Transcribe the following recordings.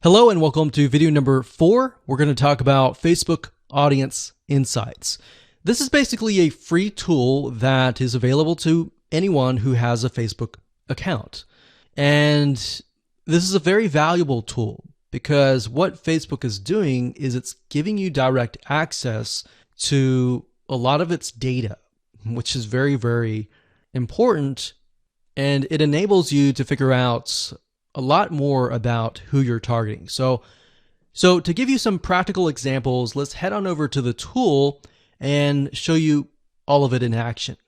Hello and welcome to video number 4. We're going to talk about Facebook Audience Insights. This is basically a free tool that is available to anyone who has a Facebook account. And this is a very valuable tool because what Facebook is doing is it's giving you direct access to a lot of its data, which is very, very important. And it enables you to figure out a lot more about who you're targeting. So to give you some practical examples, let's head on over to the tool and show you all of it in action.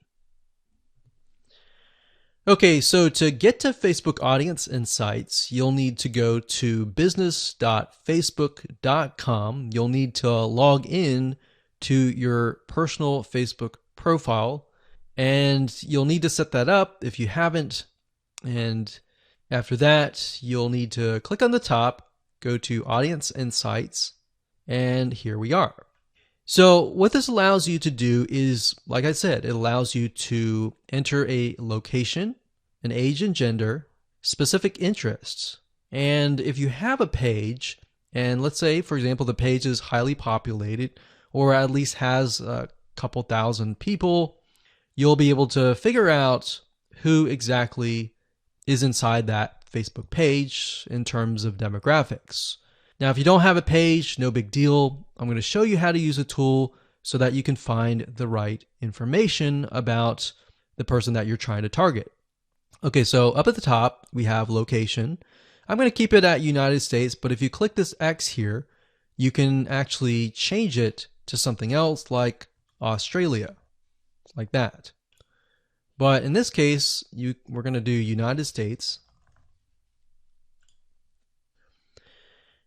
Okay, so to get to Facebook Audience Insights, you'll need to go to business.facebook.com. You'll need to log in to your personal Facebook profile, and you'll need to set that up if you haven't. And after that, you'll need to click on the top, go to Audience Insights, and here we are. So what this allows you to do is, like I said, it allows you to enter a location, an age and gender, specific interests. And if you have a page, and let's say, for example, the page is highly populated, or at least has a couple thousand people, you'll be able to figure out who exactly is inside that Facebook page in terms of demographics. Now, if you don't have a page, no big deal. I'm going to show you how to use a tool so that you can find the right information about the person that you're trying to target. Okay, so up at the top, we have location. I'm going to keep it at United States, but if you click this X here, you can actually change it to something else like Australia, like that. But in this case, we're going to do United States.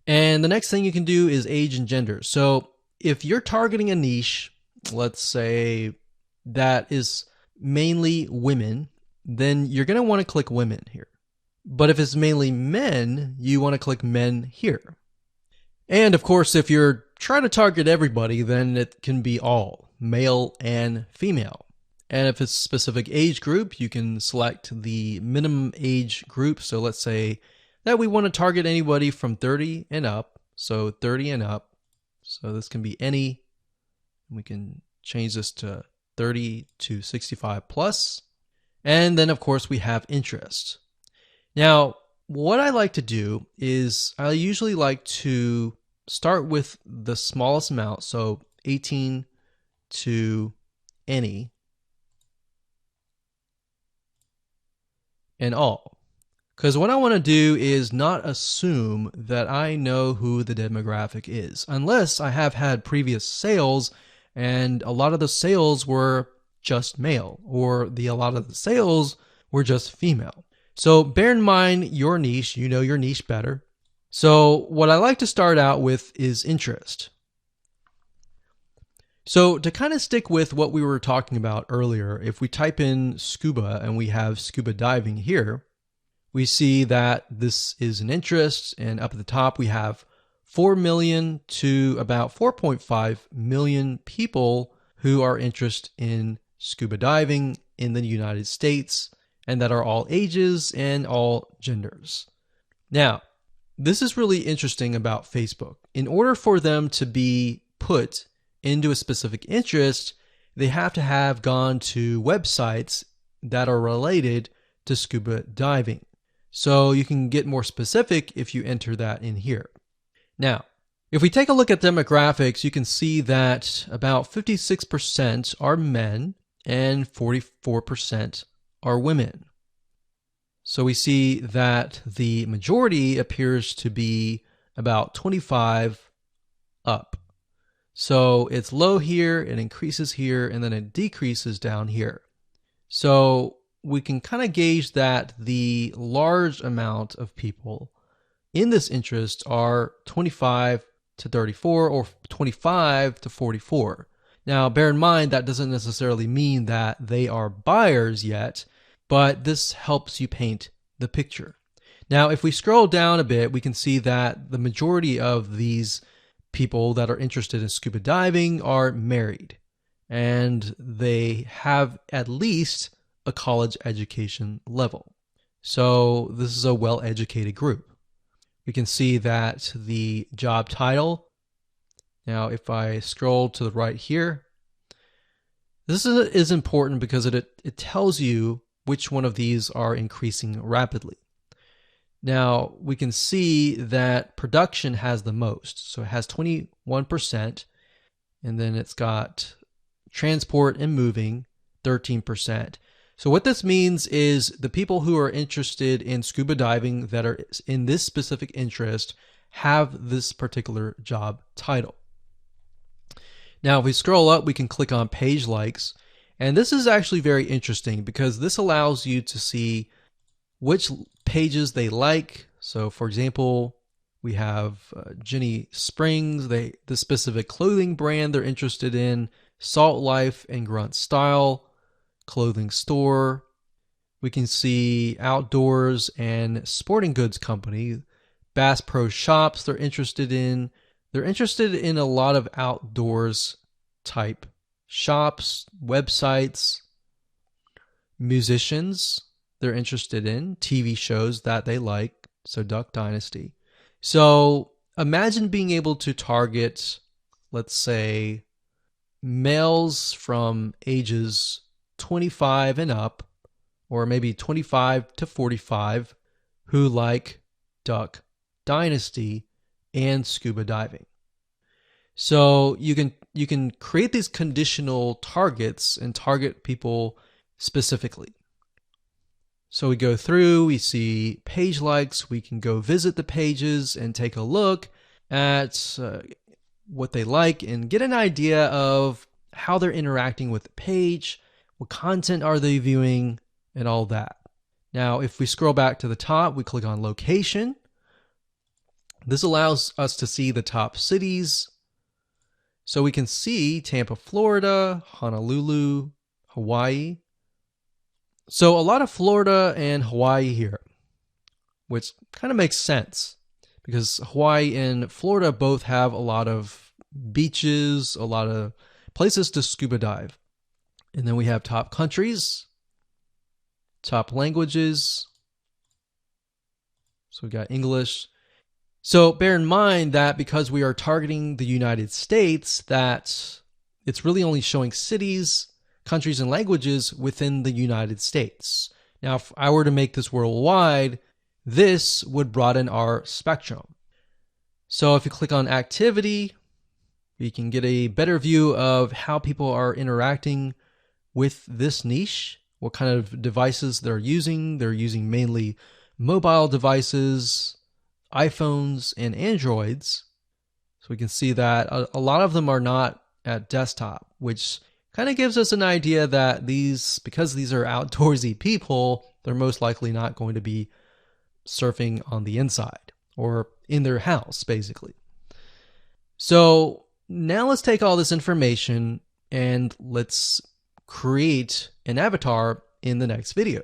And the next thing you can do is age and gender. So if you're targeting a niche, let's say that is mainly women, then you're going to want to click women here. But if it's mainly men, you want to click men here. And of course, if you're trying to target everybody, then it can be all, male and female. And if it's a specific age group, you can select the minimum age group. So let's say that we want to target anybody from 30 and up. So 30 and up. So this can be any. We can change this to 30 to 65 plus. And then of course we have interest. Now, what I like to do is I usually like to start with the smallest amount. So 18 to any. And all. Because what I want to do is not assume that I know who the demographic is, unless I have had previous sales and a lot of the sales were just male, or a lot of the sales were just female. So bear in mind your niche, you know your niche better. So what I like to start out with is interest. So to kind of stick with what we were talking about earlier, if we type in scuba and we have scuba diving here, we see that this is an interest, and up at the top we have 4 million to about 4.5 million people who are interested in scuba diving in the United States, and that are all ages and all genders. Now, this is really interesting about Facebook. In order for them to be put into a specific interest, they have to have gone to websites that are related to scuba diving. So you can get more specific if you enter that in here. Now, if we take a look at demographics, you can see that about 56% are men and 44% are women. So we see that the majority appears to be about 25 up. So it's low here, it increases here, and then it decreases down here. So we can kind of gauge that the large amount of people in this interest are 25 to 34 or 25 to 44. Now, bear in mind that doesn't necessarily mean that they are buyers yet, but this helps you paint the picture. Now, if we scroll down a bit, we can see that the majority of these people that are interested in scuba diving are married, and they have at least a college education level. So this is a well-educated group. We can see that the job title. Now, if I scroll to the right here, this is important because it tells you which one of these are increasing rapidly. Now, we can see that production has the most. So it has 21%, and then it's got transport and moving, 13%. So what this means is the people who are interested in scuba diving that are in this specific interest have this particular job title. Now, if we scroll up, we can click on page likes. And this is actually very interesting because this allows you to see which pages they like. So for example, we have Jenny Springs, the specific clothing brand they're interested in, Salt Life and Grunt Style, clothing store. We can see Outdoors and Sporting Goods Company, Bass Pro Shops they're interested in. They're interested in a lot of outdoors type shops, websites, musicians they're interested in, TV shows that they like, so Duck Dynasty. So imagine being able to target, let's say, males from ages 25 and up, or maybe 25 to 45, who like Duck Dynasty and scuba diving. So you can create these conditional targets and target people specifically. So we go through, we see page likes, we can go visit the pages and take a look at what they like and get an idea of how they're interacting with the page, what content are they viewing, and all that. Now, if we scroll back to the top, we click on location. This allows us to see the top cities. So we can see Tampa, Florida, Honolulu, Hawaii. So a lot of Florida and Hawaii here, which kind of makes sense because Hawaii and Florida both have a lot of beaches, a lot of places to scuba dive. And then we have top countries, top languages. So we got English. So bear in mind that because we are targeting the United States, that it's really only showing cities, countries, and languages within the United States. Now, if I were to make this worldwide, this would broaden our spectrum. So if you click on activity, we can get a better view of how people are interacting with this niche, what kind of devices they're using. They're using mainly mobile devices, iPhones, and Androids. So we can see that a lot of them are not at desktop, which kind of gives us an idea that because these are outdoorsy people, they're most likely not going to be surfing on the inside or in their house, basically. So now let's take all this information and let's create an avatar in the next video.